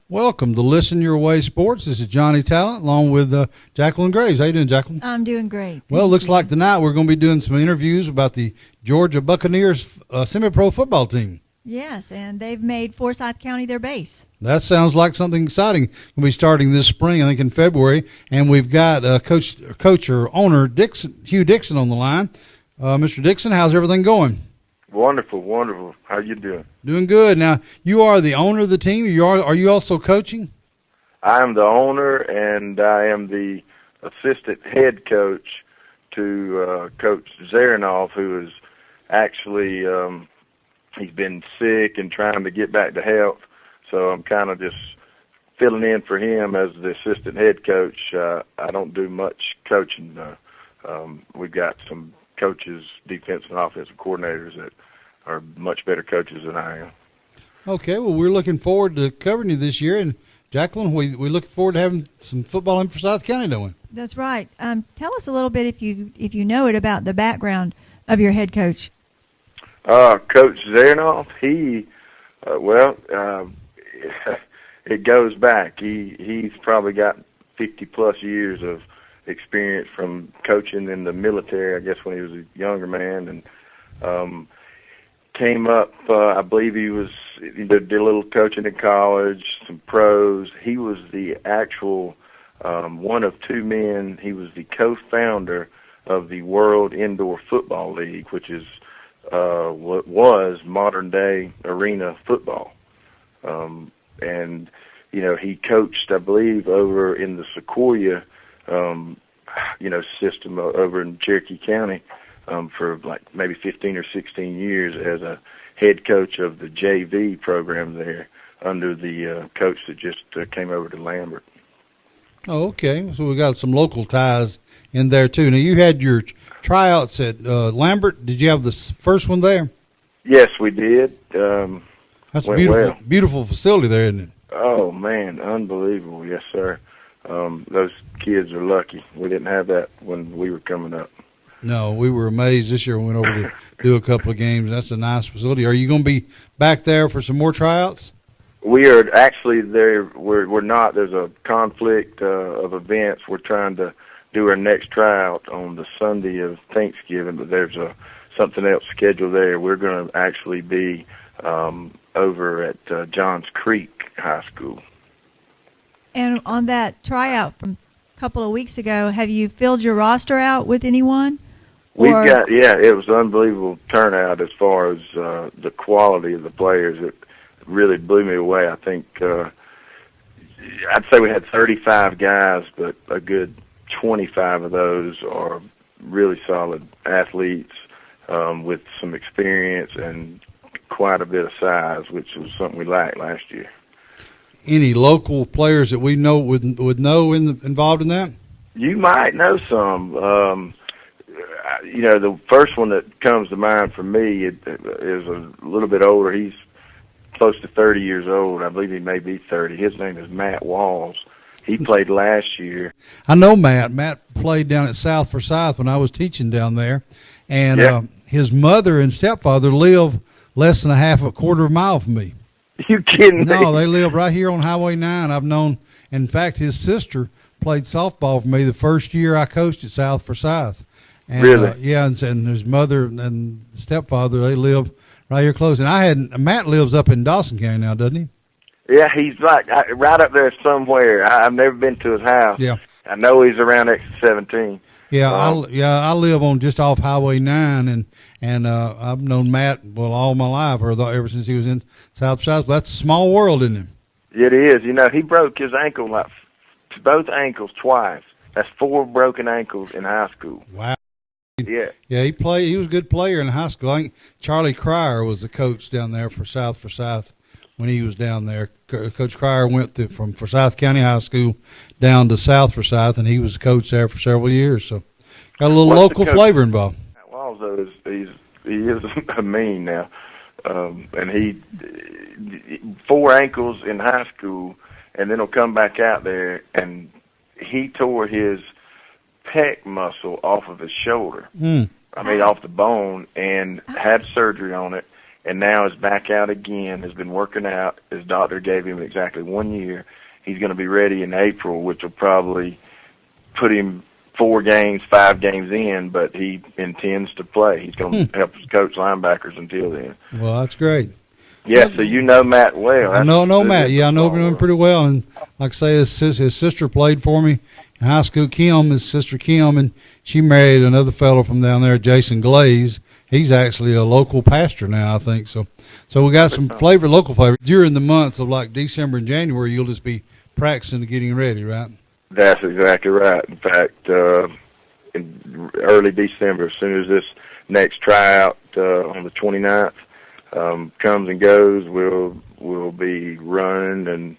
Welcome to Listen Your Way Sports. This is Johnny Talent along with Jacqueline Graves. How you doing, Jacqueline? I'm doing great. Well, it looks like tonight we're going to be doing some interviews about the Georgia Buccaneers semi-pro football team. Yes, and they've made Forsyth County their base. That sounds like something exciting. We'll be starting this spring, I think in February, and we've got coach or owner Hugh Dixon on the line. Mr. Dixon, how's everything going? Wonderful, wonderful. How you doing? Doing good. Now, you are the owner of the team. Are you also coaching? I am the owner, and I am the assistant head coach to Coach Zarinov, who is actually he's been sick and trying to get back to health. So I'm kind of just filling in for him as the assistant head coach. I don't do much coaching. We've got some coaches, defensive and offensive coordinators that are much better coaches than I am. Okay, well, we're looking forward to covering you this year. And, Jacqueline, we look forward to having some football in Forsyth County, don't we? That's right. Tell us a little bit, if you know it, about the background of your head coach. Coach Zarinov, it goes back. He's probably got 50-plus years of experience from coaching in the military, I guess, when he was a younger man, and came up, I believe he did a little coaching in college, some pros. He was the actual one of two men. He was the co-founder of the World Indoor Football League, which is what was modern-day arena football. And, he coached, I believe, over in the Sequoia system over in Cherokee County for like maybe 15 or 16 years as a head coach of the JV program there under the coach that just came over to Lambert. Oh, okay. So we got some local ties in there too. Now, you had your tryouts at Lambert. Did you have the first one there? Yes, we did. That's a beautiful facility there, isn't it? Oh, man, unbelievable. Yes, sir. Those kids are lucky. We didn't have that when we were coming up. No, we were amazed this year. We went over to do a couple of games. That's a nice facility. Are you going to be back there for some more tryouts? We are actually there. We're not. There's a conflict of events. We're trying to do our next tryout on the Sunday of Thanksgiving, but there's something else scheduled there. We're going to actually be over at Johns Creek High School. And on that tryout from a couple of weeks ago, have you filled your roster out with anyone? It was an unbelievable turnout as far as the quality of the players. It really blew me away. I think I'd say we had 35 guys, but a good 25 of those are really solid athletes with some experience and quite a bit of size, which was something we lacked last year. Any local players that we know would know involved in that? You might know some. The first one that comes to mind for me is a little bit older. He's close to 30 years old. I believe he may be 30. His name is Matt Walls. He played last year. I know Matt. Matt played down at South Forsyth when I was teaching down there. And his mother and stepfather live less than a quarter of a mile from me. You kidding me? No, they live right here on Highway 9. I've known, in fact, his sister played softball for me the first year I coached at South Forsyth. And, really? And his mother and stepfather, they live right here close. And Matt lives up in Dawson County now, doesn't he? Yeah, he's right up there somewhere. I've never been to his house. Yeah. I know he's around exit 17. Yeah, I live on just off Highway 9, and I've known Matt all my life, or ever since he was in South South. That's a small world, isn't it? It is. He broke his ankle, both ankles twice. That's 4 broken ankles in high school. Wow. Yeah. Yeah, he was a good player in high school. I think Charlie Cryer was the coach down there for South Forsyth when he was down there. Coach Cryer went from Forsyth County High School down to South Forsyth, and he was the coach there for several years. So got a little local flavor involved. Walls, though, he is a mean now, and he 4 ankles in high school, and then he'll come back out there, and he tore his pec muscle off of his shoulder. I mean, off the bone, and had surgery on it. and now is back out again, has been working out. His doctor gave him exactly 1 year. He's going to be ready in April, which will probably put him 4 games, 5 games in, but he intends to play. He's going to help us coach linebackers until then. Well, that's great. Yeah, so you know Matt well. I know Matt. Yeah, I know him pretty well. And like I say, his sister played for me in high school. His sister Kim, and she married another fellow from down there, Jason Glaze. He's actually a local pastor now, I think. So we got some local flavor. During the months of like December and January, you'll just be practicing and getting ready, right? That's exactly right. In fact, in early December, as soon as this next tryout on the 29th comes and goes, we'll be running and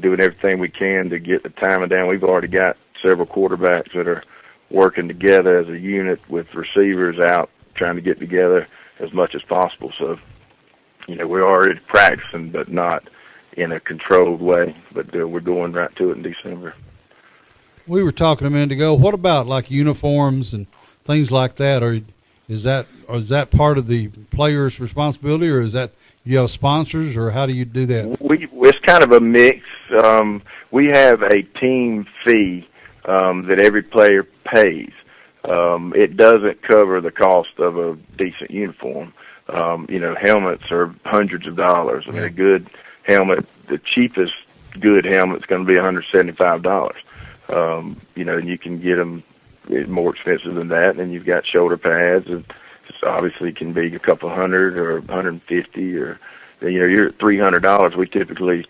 doing everything we can to get the timing down. We've already got several quarterbacks that are working together as a unit with receivers out trying to get together as much as possible. So, we're already practicing, but not in a controlled way. But we're going right to it in December. We were talking a minute ago. What about like uniforms and things like that? Or is that part of the player's responsibility, or is that you have sponsors, or how do you do that? It's kind of a mix. We have a team fee that every player pays. It doesn't cover the cost of a decent uniform. Helmets are hundreds of dollars. I mean, a good helmet, the cheapest good helmet's going to be $175. And you can get them more expensive than that. And you've got shoulder pads, and obviously can be a couple hundred or 150, or you're at $300. We typically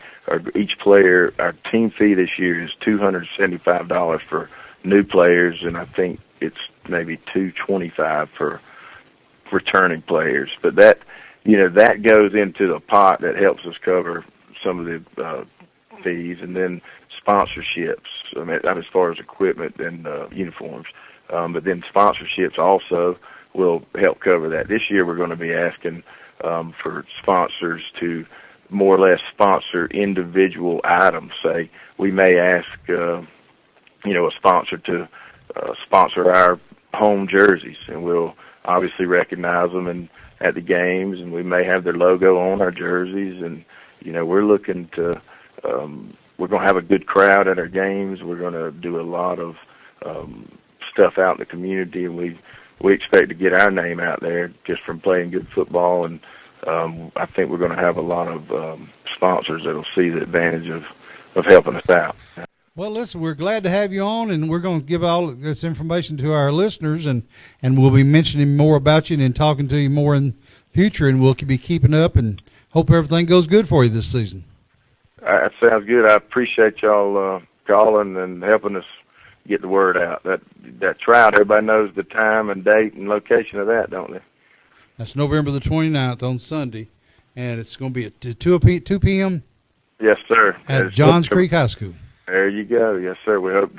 each player. Our team fee this year is $275 for new players, and I think it's maybe $225 for returning players. But that goes into the pot that helps us cover some of the fees, and then sponsorships. I mean, as far as equipment and uniforms, but then sponsorships also will help cover that. This year, we're going to be asking for sponsors to more or less sponsor individual items. Say, we may ask a sponsor to sponsor our home jerseys, and we'll obviously recognize them at the games, and we may have their logo on our jerseys. And we're looking to we're going to have a good crowd at our games. We're going to do a lot of stuff out in the community, and we expect to get our name out there just from playing good football. And I think we're going to have a lot of sponsors that'll see the advantage of helping us out. Well, listen, we're glad to have you on, and we're going to give all this information to our listeners, and we'll be mentioning more about you and talking to you more in the future, and we'll be keeping up and hope everything goes good for you this season. That sounds good. I appreciate y'all calling and helping us get the word out. That tryout, everybody knows the time and date and location of that, don't they? That's November the 29th on Sunday, and it's going to be at 2 p.m.? Yes, sir. At Johns Creek High School. There you go. Yes, sir. We hope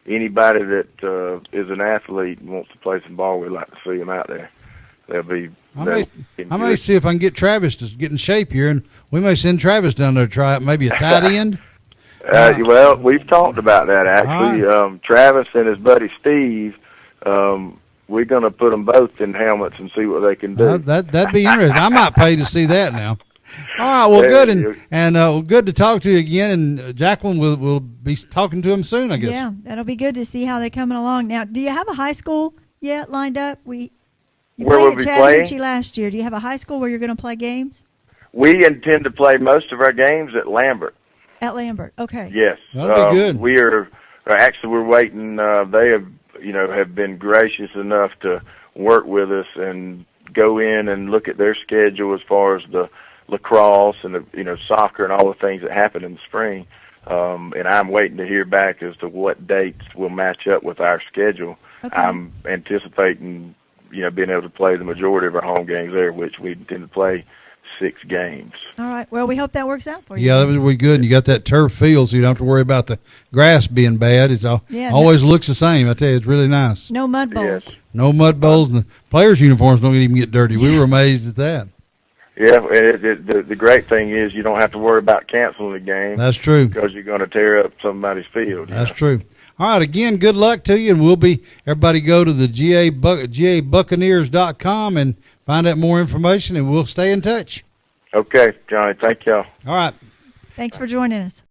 anybody that is an athlete and wants to play some ball, we'd like to see them out there. I may see if I can get Travis to get in shape here, and we may send Travis down there to try it, maybe a tight end. Well, we've talked about that, actually. Right. Travis and his buddy Steve, we're going to put them both in helmets and see what they can do. That'd be interesting. I might pay to see that now. All right, well, good, and good to talk to you again. And Jacqueline will be talking to him soon, I guess. Yeah, that'll be good to see how they're coming along. Now, do you have a high school yet lined up? You played at Chattahoochee last year. Do you have a high school where you're going to play games? We intend to play most of our games at Lambert. At Lambert, okay. Yes, that'll be good. We're waiting. They have been gracious enough to work with us and go in and look at their schedule as far as the lacrosse and the soccer and all the things that happen in the spring. And I'm waiting to hear back as to what dates will match up with our schedule. Okay. I'm anticipating being able to play the majority of our home games there, which we intend to play 6 games. All right. Well, we hope that works out for you. Yeah, that would be good. And you got that turf field, so you don't have to worry about the grass being bad. It always looks the same. I tell you, it's really nice. No mud bowls. Yes. No mud bowls, and the players' uniforms don't even get dirty. We were amazed at that. Yeah, and the great thing is you don't have to worry about canceling the game. That's true. Because you're going to tear up somebody's field. That's true. All right, again, good luck to you, and everybody go to the GABuccaneers.com and find out more information, and we'll stay in touch. Okay, Johnny. Thank y'all. All right. Thanks for joining us.